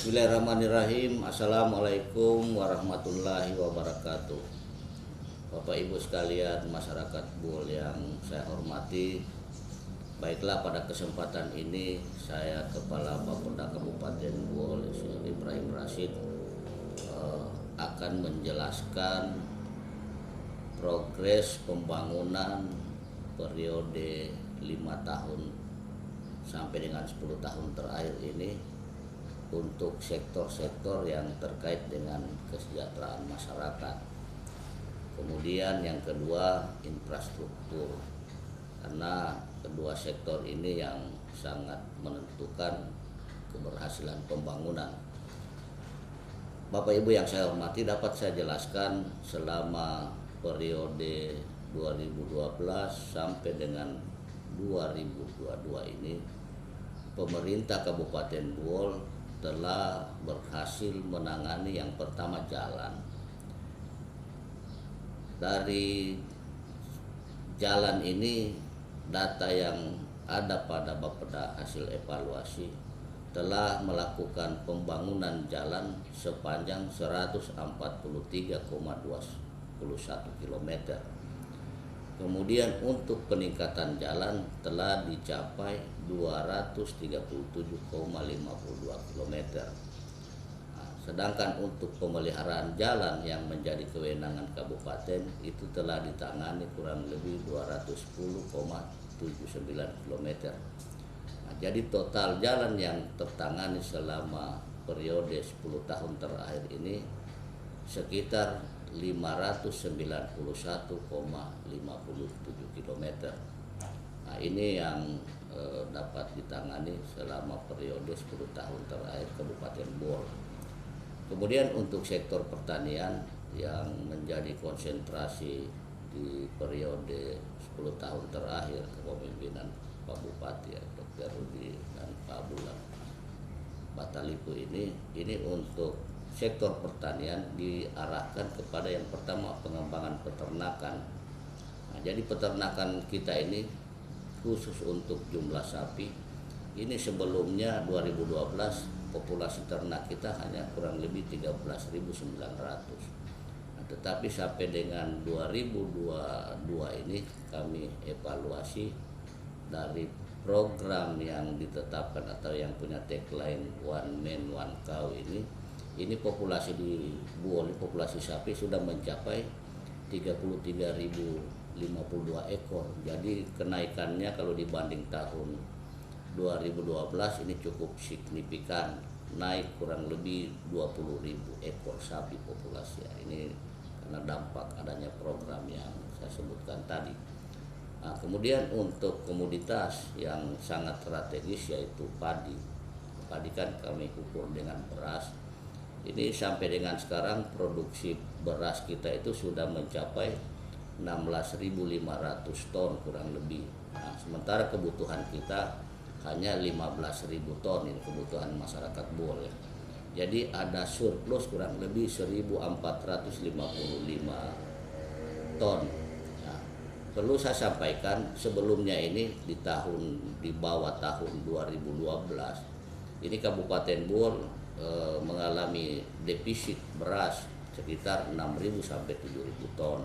Bismillahirrahmanirrahim. Assalamualaikum warahmatullahi wabarakatuh. Bapak Ibu sekalian, masyarakat Buol yang saya hormati, baiklah pada kesempatan ini saya Kepala Bapeda Kabupaten Buol Ibrahim Rashid akan menjelaskan progres pembangunan periode 5 tahun sampai dengan 10 tahun terakhir ini untuk sektor-sektor yang terkait dengan kesejahteraan masyarakat. Kemudian yang kedua, infrastruktur, karena kedua sektor ini yang sangat menentukan keberhasilan pembangunan. Bapak Ibu yang saya hormati, dapat saya jelaskan selama periode 2012 sampai dengan 2022 ini pemerintah Kabupaten Buol telah berhasil menangani yang pertama jalan. Dari jalan ini, data yang ada pada Bapeda hasil evaluasi telah melakukan pembangunan jalan sepanjang 143,21 km. Kemudian untuk peningkatan jalan telah dicapai 237,52 km. Sedangkan untuk pemeliharaan jalan yang menjadi kewenangan kabupaten itu telah ditangani kurang lebih 210,79 km. Jadi total jalan yang tertangani selama periode 10 tahun terakhir ini sekitar 591,57 km. Nah, ini yang dapat ditangani selama periode 10 tahun terakhir Kabupaten Buol. Kemudian untuk sektor pertanian yang menjadi konsentrasi di periode 10 tahun terakhir kepemimpinan Pak Bupati Dr. Rudi dan Pak Bulan Batalipu ini untuk sektor pertanian diarahkan kepada yang pertama pengembangan peternakan. Nah, jadi peternakan kita ini khusus untuk jumlah sapi ini sebelumnya 2012 populasi ternak kita hanya kurang lebih 13.900. Nah, tetapi sampai dengan 2022 ini kami evaluasi dari program yang ditetapkan atau yang punya tagline One Man One Cow ini populasi di Buol, populasi sapi sudah mencapai 33.052 ekor. Jadi kenaikannya kalau dibanding tahun 2012 ini cukup signifikan, naik kurang lebih 20.000 ekor sapi populasi. Ini karena dampak adanya program yang saya sebutkan tadi. Nah, kemudian untuk komoditas yang sangat strategis yaitu padi. Padi kan kami ukur dengan beras. Ini sampai dengan sekarang produksi beras kita itu sudah mencapai 16.500 ton kurang lebih. Nah, sementara kebutuhan kita hanya 15.000 ton, ini kebutuhan masyarakat Buol ya. Jadi ada surplus kurang lebih 1.455 ton. Nah, perlu saya sampaikan sebelumnya ini di bawah tahun 2012 ini Kabupaten Buol mengalami defisit beras sekitar 6.000 sampai 7.000 ton.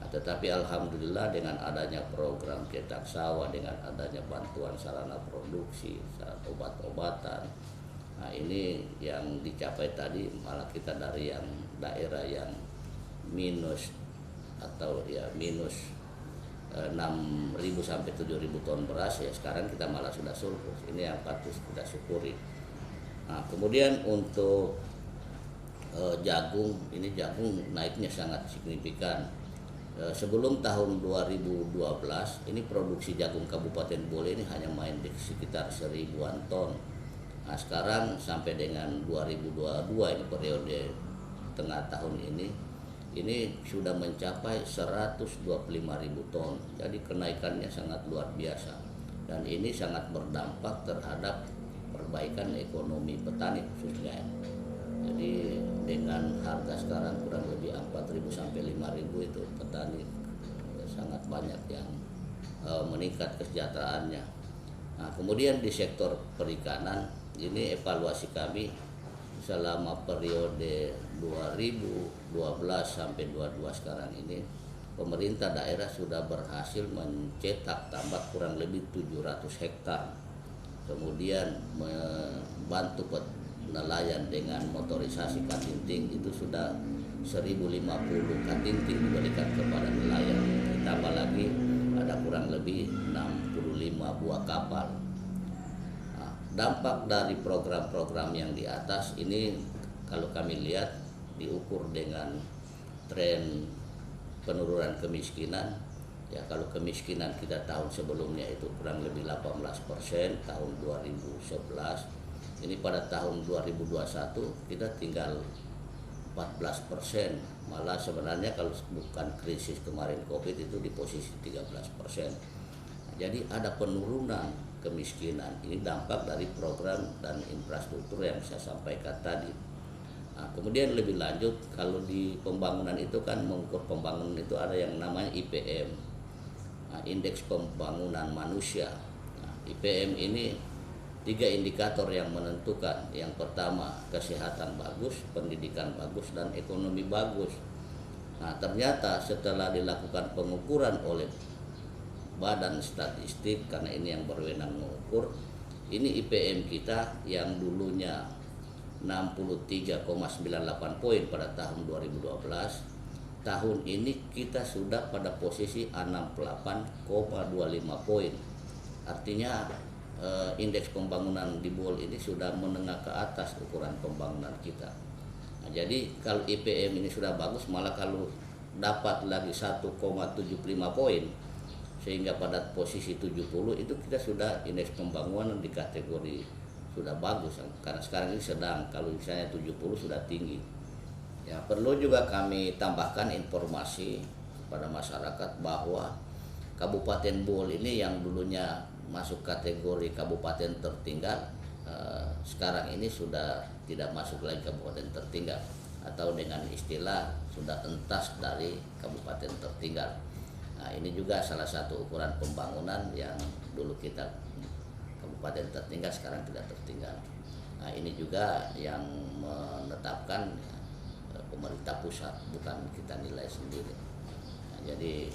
Nah, tetapi alhamdulillah dengan adanya program cetak sawah, dengan adanya bantuan sarana produksi, obat-obatan, nah ini yang dicapai tadi malah kita dari yang daerah yang minus atau ya minus 6.000 sampai 7.000 ton beras, ya sekarang kita malah sudah surplus. Ini yang patut kita syukuri. Nah, kemudian untuk jagung, ini jagung naiknya sangat signifikan. Sebelum tahun 2012 ini produksi jagung Kabupaten Buol ini hanya main di sekitar 1.000-an ton. Nah, sekarang sampai dengan 2022 ini periode tengah tahun ini sudah mencapai 125.000 ton. Jadi kenaikannya sangat luar biasa dan ini sangat berdampak terhadap perbaikan ekonomi petani khususnya. Jadi dengan harga sekarang kurang lebih 4.000 sampai 5.000 itu petani sangat banyak yang meningkat kesejahteraannya. Nah, kemudian di sektor perikanan ini evaluasi kami selama periode 2012 sampai 22 sekarang ini, pemerintah daerah sudah berhasil mencetak tambak kurang lebih 700 hektar. Kemudian membantu nelayan dengan motorisasi katinting itu sudah 1050 katinting diberikan kepada nelayan. Ditambah lagi ada kurang lebih 65 buah kapal. Nah, dampak dari program-program yang di atas ini kalau kami lihat diukur dengan tren penurunan kemiskinan. Ya, kalau kemiskinan kita tahun sebelumnya itu kurang lebih 18% tahun 2011. Ini pada tahun 2021 kita tinggal 14%. Malah sebenarnya kalau bukan krisis kemarin Covid itu di posisi 13%. Nah, jadi ada penurunan kemiskinan. Ini dampak dari program dan infrastruktur yang saya sampaikan tadi. Nah, kemudian lebih lanjut, kalau di pembangunan itu kan mengukur pembangunan itu ada yang namanya IPM, Indeks Pembangunan Manusia. Nah, IPM ini 3 indikator yang menentukan. Yang pertama kesehatan bagus, pendidikan bagus, dan ekonomi bagus. Nah, ternyata setelah dilakukan pengukuran oleh Badan Statistik, karena ini yang berwenang mengukur, ini IPM kita yang dulunya 63,98 poin pada tahun 2012, tahun ini kita sudah pada posisi 68,25 poin. Artinya indeks pembangunan di Bohol ini sudah menengah ke atas ukuran pembangunan kita. Nah, jadi kalau IPM ini sudah bagus, malah kalau dapat lagi 1,75 poin sehingga pada posisi 70 itu kita sudah indeks pembangunan di kategori sudah bagus, karena sekarang ini sedang, kalau misalnya 70 sudah tinggi. Ya, perlu juga kami tambahkan informasi kepada masyarakat bahwa Kabupaten Bohol ini yang dulunya masuk kategori kabupaten tertinggal, sekarang ini sudah tidak masuk lagi kabupaten tertinggal, atau dengan istilah sudah entas dari kabupaten tertinggal. Nah, ini juga salah satu ukuran pembangunan yang dulu kita kabupaten tertinggal, sekarang tidak tertinggal. Nah, ini juga yang menetapkan pemerintah pusat, bukan kita nilai sendiri. Nah, jadi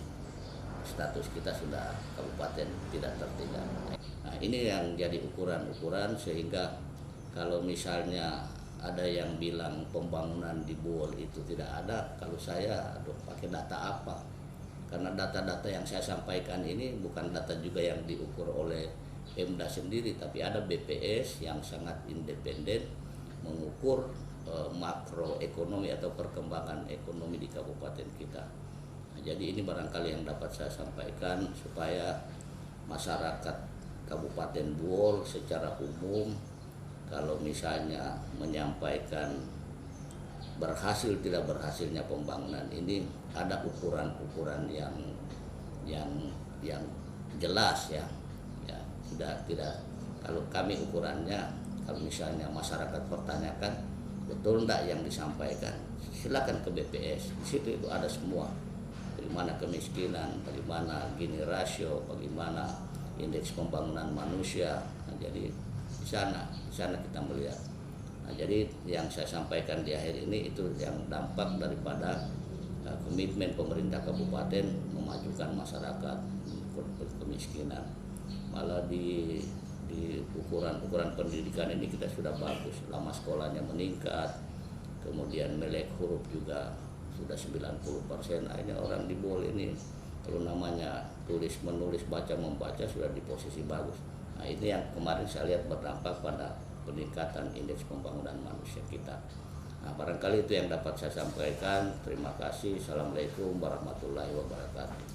status kita sudah kabupaten tidak tertinggal. Nah, ini yang jadi ukuran-ukuran, sehingga kalau misalnya ada yang bilang pembangunan di Bohol itu tidak ada, kalau saya pakai data apa? Karena data-data yang saya sampaikan ini bukan data juga yang diukur oleh Pemda sendiri, tapi ada BPS yang sangat independen mengukur makroekonomi atau perkembangan ekonomi di kabupaten kita. Nah, jadi ini barangkali yang dapat saya sampaikan supaya masyarakat Kabupaten Bohol secara umum kalau misalnya menyampaikan berhasil tidak berhasilnya pembangunan ini ada ukuran-ukuran yang jelas ya. Tidak kalau kami ukurannya, kalau misalnya masyarakat pertanyakan betul enggak yang disampaikan, silakan ke BPS, di situ itu ada semua, bagaimana kemiskinan, bagaimana Gini rasio, bagaimana indeks pembangunan manusia. Nah, jadi di sana kita melihat. Nah, jadi yang saya sampaikan di akhir ini itu yang dampak daripada komitmen pemerintah kabupaten memajukan masyarakat kemiskinan. Malah di ukuran pendidikan ini kita sudah bagus, lama sekolahnya meningkat, kemudian melek huruf juga sudah 90%. Akhirnya orang di Bohol ini kalau namanya tulis menulis baca membaca sudah di posisi bagus. Nah, ini yang kemarin saya lihat berdampak pada peningkatan indeks pembangunan manusia kita. Nah, barangkali itu yang dapat saya sampaikan. Terima kasih. Assalamualaikum warahmatullahi wabarakatuh.